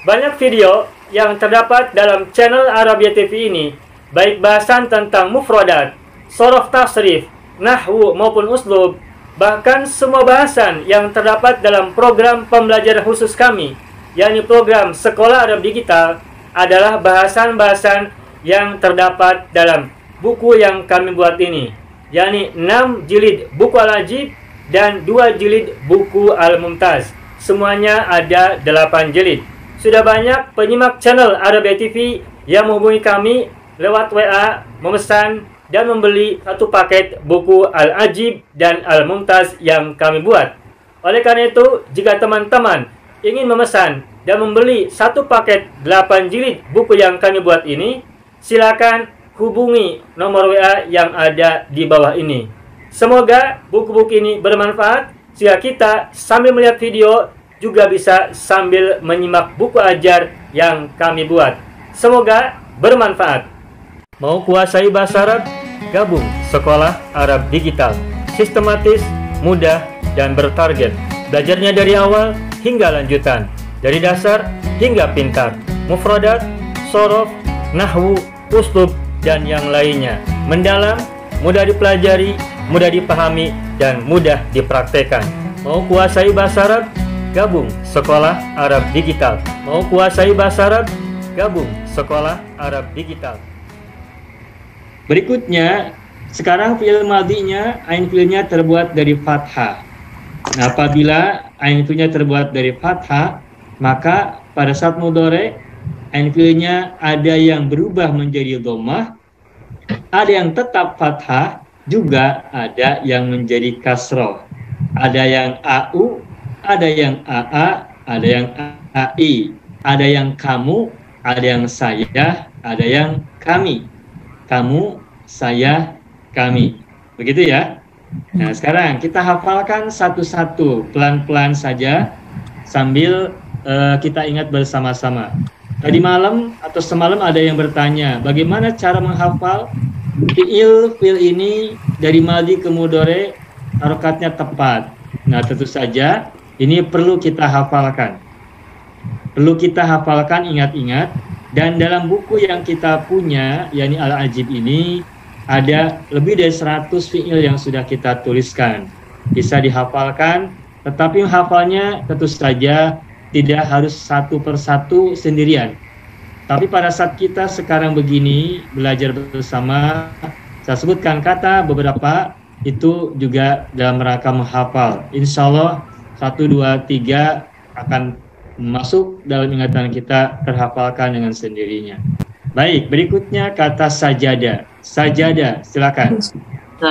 Banyak video yang terdapat dalam channel Arabia TV ini, baik bahasan tentang mufradat, shorof tasrif, nahwu maupun uslub, bahkan semua bahasan yang terdapat dalam program pembelajaran khusus kami, yakni program Sekolah Arab Digital, adalah bahasan-bahasan yang terdapat dalam buku yang kami buat ini, yakni 6 jilid buku Al-Ajib dan 2 jilid buku Al-Mumtaz. Semuanya ada 8 jilid. Sudah banyak penyimak channel Arabia TV yang menghubungi kami lewat WA, memesan dan membeli satu paket buku Al-Ajib dan Al-Mumtaz yang kami buat. Oleh karena itu, jika teman-teman ingin memesan dan membeli satu paket 8 jilid buku yang kami buat ini, silakan hubungi nomor WA yang ada di bawah ini. Semoga buku-buku ini bermanfaat sehingga kita sambil melihat video juga bisa sambil menyimak buku ajar yang kami buat. Semoga bermanfaat. Mau kuasai bahasa Arab? Gabung Sekolah Arab Digital. Sistematis, mudah, dan bertarget. Belajarnya dari awal hingga lanjutan. Dari dasar hingga pintar. Mufradat, shorof, nahwu, uslub, dan yang lainnya. Mendalam, mudah dipelajari, mudah dipahami, dan mudah dipraktekkan. Mau kuasai bahasa Arab? Gabung Sekolah Arab Digital. Mau kuasai bahasa Arab? Gabung Sekolah Arab Digital. Berikutnya, sekarang fi'il madinya, ain fi'ilnya terbuat dari fathah. Nah, apabila ain fi'ilnya terbuat dari fathah, maka pada saat mudhari, ain fi'ilnya ada yang berubah menjadi dhammah, ada yang tetap fathah, juga ada yang menjadi kasroh. Ada yang au, ada yang aa, ada yang ai, ada yang kamu, ada yang saya, ada yang kami. Kamu, saya, kami. Begitu ya. Nah, sekarang kita hafalkan satu-satu, pelan-pelan saja, sambil kita ingat bersama-sama. Tadi malam atau semalam ada yang bertanya, bagaimana cara menghafal fi'il ini dari madi ke mudhari harokatnya tepat. Nah, tentu saja ini perlu kita hafalkan. Perlu kita hafalkan, ingat-ingat. Dan dalam buku yang kita punya, yakni Al-Ajib ini, ada lebih dari 100 fi'il yang sudah kita tuliskan. Bisa dihafalkan, tetapi hafalnya tentu saja tidak harus satu persatu sendirian. Tapi pada saat kita sekarang begini, belajar bersama, saya sebutkan kata beberapa, itu juga dalam rangka menghafal. Insya Allah 1, 2, 3 akan masuk dalam ingatan kita, terhafalkan dengan sendirinya. Baik, berikutnya kata sajadah. Sajadah, silakan.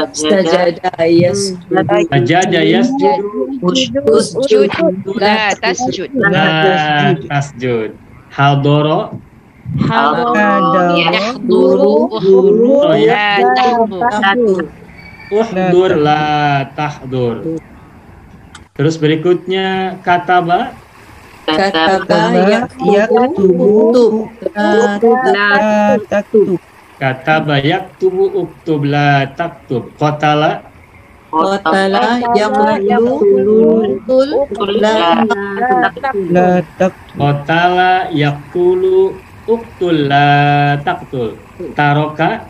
Sajadah yasjudu. Sajadah yasjudu. Usjud. La tasjud. La tasjud. Hadoro. Yahduru. La tahdur. Uhdur la tahdur. Terus berikutnya kataba. Yaktubu. La taktub. Kataba yaktubu uktub la taktub. Qatala. Yaqtulu. La taktub. Qatala yaqtulu uktul la taktul. Taroka.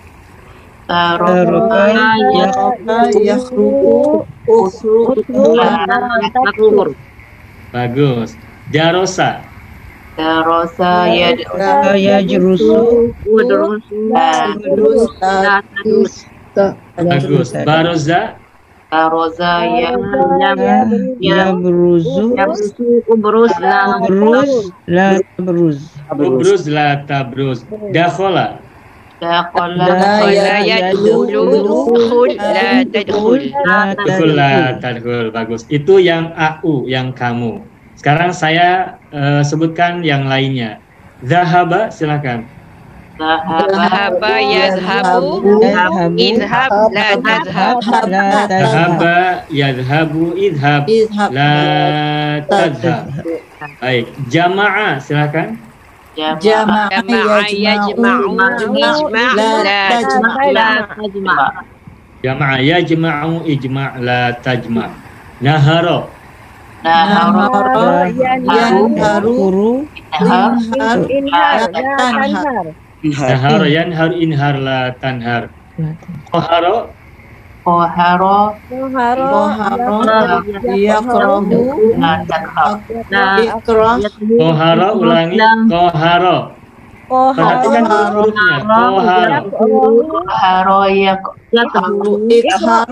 Yakhruqu. La taktur. Bagus. Jarosa. Darosa Yajrusu. Bagus. Baroza. Darosa Yabruzu. Ubrus la La tabruz. Ubruz la tabruz. Dakhala. Dakhala yadkhulu. La tadkhul. Betul la tadkhul. Bagus. Itu yang au, yang kamu. Sekarang saya sebutkan yang lainnya. Zahaba, silakan. Zahaba Yadhabu. Idhab la tadhhab. Zahaba yadhabu idhab la tadhhab. Baik, jama'a silakan. Jama'a yajma'u. Ijma' la Jama'a yajma'u ijma' la tajma'. Nahara. Nahara Yanharu Inhar Nahar yanhar inhar la tanhar. Qahara Koharo Yaqrahu La takhaf qahara ulangi qahara. Perhatikan hurufnya. Qahara. Koharo Ikhar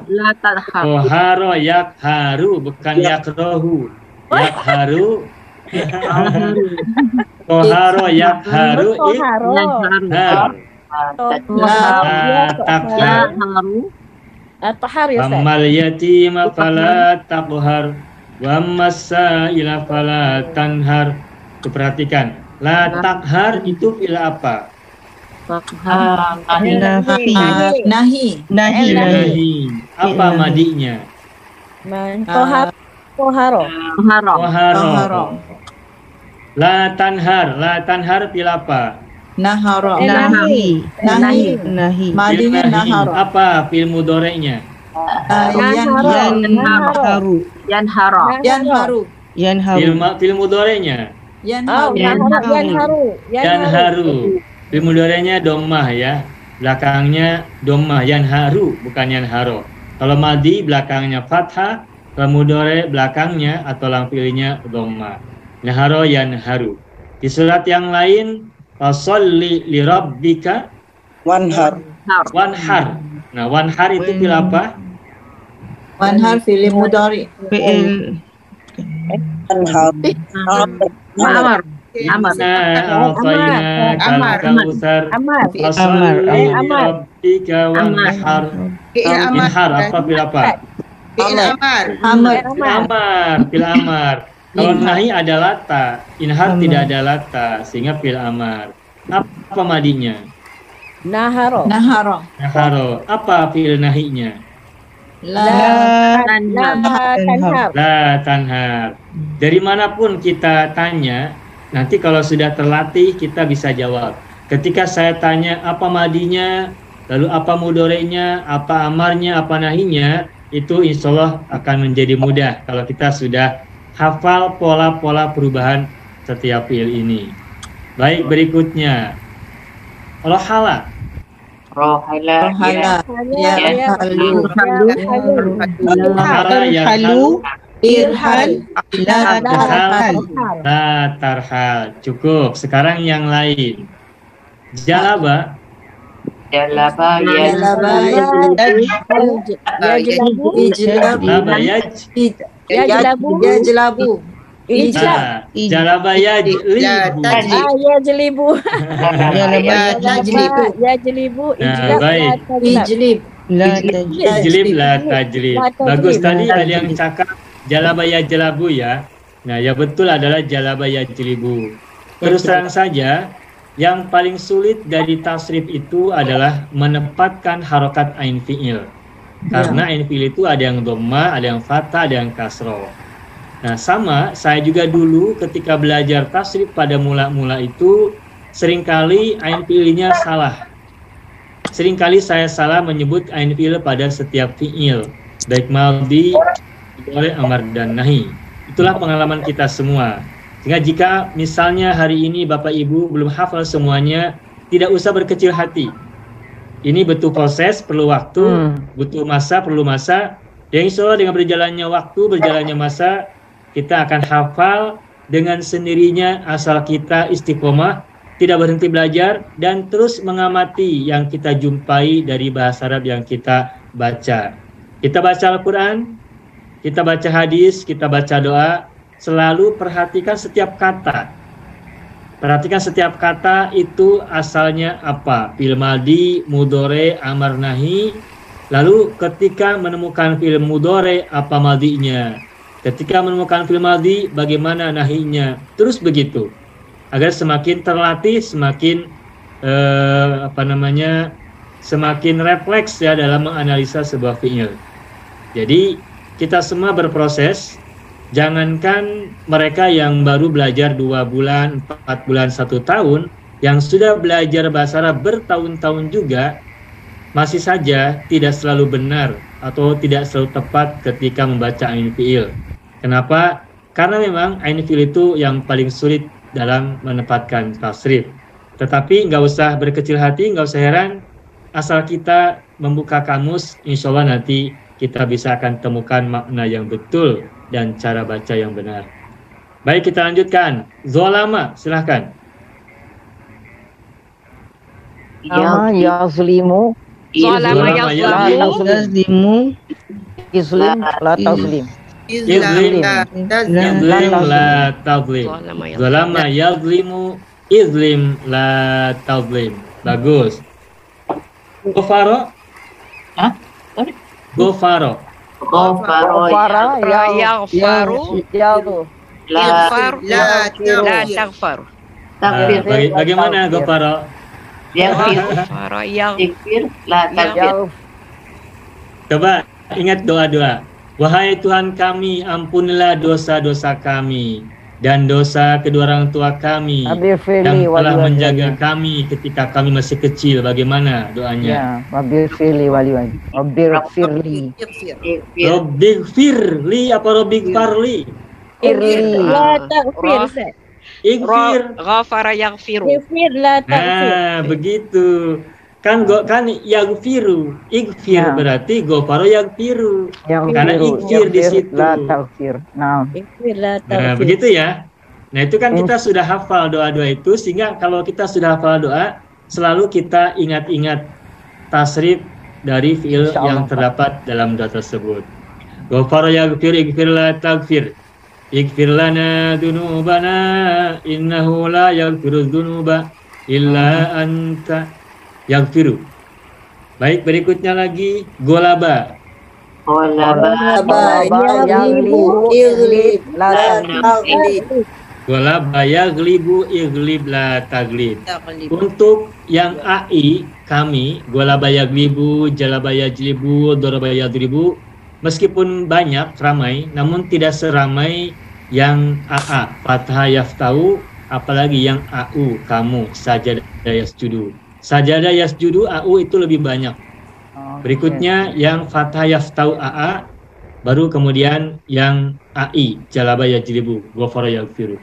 La takhaf Qahara yakharu bukan yakrohu. Yakharu. Qahara yakharu ikhar. La takhar. At-tahar ya Ustaz. Ammal yatima fala taqhar wa ammas sa'ila fala tanhar. Tuh, perhatikan. La takhar itu fi'il apa? Nahi Nahi. Apa madinya? Koharo. Qahara. La tanhar. La tanhar fi'il apa? Nahara Nahi Madinya nahara Apa fi'il mudhari'nya? Yanharu Yanharu Fi'il mudhari'nya? Yanharu Yanharu. Fi'il mudhari'nya dhammah ya. Belakangnya dhammah yanharu bukan yanharo. Kalau madi belakangnya fathah, kalau mudhari belakangnya atau lam fi'ilnya dhammah. Nahara yanharu. Di surat yang lain fasholli li rabbika Wanhar. Nah, wanhar itu fi'il apa? Wanhar fi'il mudhari fi'il Wanhar. Amar A'tayna kal-kautsar fasholli li rabbika wanhar. Inhar apa fi'il apa? Amr Fil amar. Kalau nahi ada lata, inhar tidak ada lata, sehingga fil amar. Apa madinya? Naharo. Nahara Naharo. Apa fil nahinya? Tanhar. La tanhar. Dari manapun kita tanya, nanti kalau sudah terlatih kita bisa jawab. Ketika saya tanya apa madinya, lalu apa mudhari'nya, apa amarnya, apa nahinya, itu insya Allah akan menjadi mudah kalau kita sudah hafal pola-pola perubahan setiap fi'il ini. Baik, berikutnya rohala. Rohala Irhal La tarhal. Cukup. Sekarang yang lain. Jalaba. Jalaba Jalaba Yajlabu Nah, jalaba yajlibu. Yajlibu. Nah, baik. Ijlib Ijlib la tajlib. Bagus, tadi ada yang cakap jalaba yajlabu ya. Nah, ya betul adalah jalaba yajlibu. Terus terang saja, yang paling sulit dari tasrif itu adalah menempatkan harokat ain fi'il. Karena ain fi'il itu ada yang dhamma, ada yang fathah, ada yang kasroh. Nah, sama saya juga dulu ketika belajar tasrif pada mula-mula itu seringkali ain fi'ilnya salah. Seringkali saya salah menyebut ain fi'il pada setiap fi'il, baik madhi, mudhari, amar dan nahi. Itulah pengalaman kita semua. Sehingga jika misalnya hari ini Bapak Ibu belum hafal semuanya, tidak usah berkecil hati. Ini butuh proses, perlu waktu, butuh masa, perlu masa. Yang insya Allah dengan berjalannya waktu, berjalannya masa, kita akan hafal dengan sendirinya asal kita istiqomah, tidak berhenti belajar, dan terus mengamati yang kita jumpai dari bahasa Arab yang kita baca. Kita baca Al-Quran, kita baca hadis, kita baca doa, selalu perhatikan setiap kata. Perhatikan setiap kata itu asalnya apa. Fi'il madhi, mudhari, amar, nahi. Lalu ketika menemukan fi'il mudhari, apa madhinya. Ketika menemukan fi'il madhi, bagaimana nahinya. Terus begitu. Agar semakin terlatih, semakin semakin refleks ya dalam menganalisa sebuah fi'il. Jadi kita semua berproses. Jangankan mereka yang baru belajar 2 bulan, 4 bulan, 1 tahun, yang sudah belajar bahasa Arab bertahun-tahun juga, masih saja tidak selalu benar atau tidak selalu tepat ketika membaca ainul fiil. Kenapa? Karena memang ainul fiil itu yang paling sulit dalam menempatkan tasrif. Tetapi nggak usah berkecil hati, nggak usah heran, asal kita membuka kamus, insya Allah nanti kita bisa akan temukan makna yang betul dan cara baca yang benar. Baik, kita lanjutkan. Zolama, silahkan. Yazlimu. Zalama yazlimu Islim la taslim. Izlim la tazlim. Zalama yazlimu izlim la tazlim. Bagus. Gofaro. Hah? Gofaro. Ghafara yaghfaru la la taghfaru. takfir. Bagaimana Gofaro? Yaghfaru Takfir la takfir. Coba ingat doa-doa. Wahai Tuhan kami, ampunilah dosa-dosa kami dan dosa kedua orang tua kami yang telah menjaga kami ketika kami masih kecil. Bagaimana doanya? Wabighfirli waliwali. Wabighfirli. Robbighfirli apa robbighfarli? la taghfir Ustaz. Ighfir. Ghafara yaghfiru. Ighfir la taghfir. Nah, begitu. Kan yaghfiru. Ighfir berarti ghafara yaghfiru. Karena ighfir di situ. Ighfir la Nah, taghfir. begitu ya. Nah, itu kan kita sudah hafal doa-doa itu, sehingga kalau kita sudah hafal doa, selalu kita ingat-ingat tasrif dari fiil yang terdapat dalam doa tersebut. Ghafara yaghfir, ighfir la taghfir. Ighfir lana dzunubana innahu la yaghfiru dzunuba illa anta yaghfiru. Baik, berikutnya lagi golaba. Golaba yaglibu iglib la taglib. Untuk yang AI kami golaba yaglibu, jalaba yajlibu, doraba yadribu, meskipun banyak ramai, namun tidak seramai yang AA fathah yaftau, apalagi yang AU kamu sajadah yasjudu. Sajadah yasjudu AU itu lebih banyak. Berikutnya yang fathah yaftau AA, baru kemudian yang AI jalaba yajlibu, ghafara yaghfiru.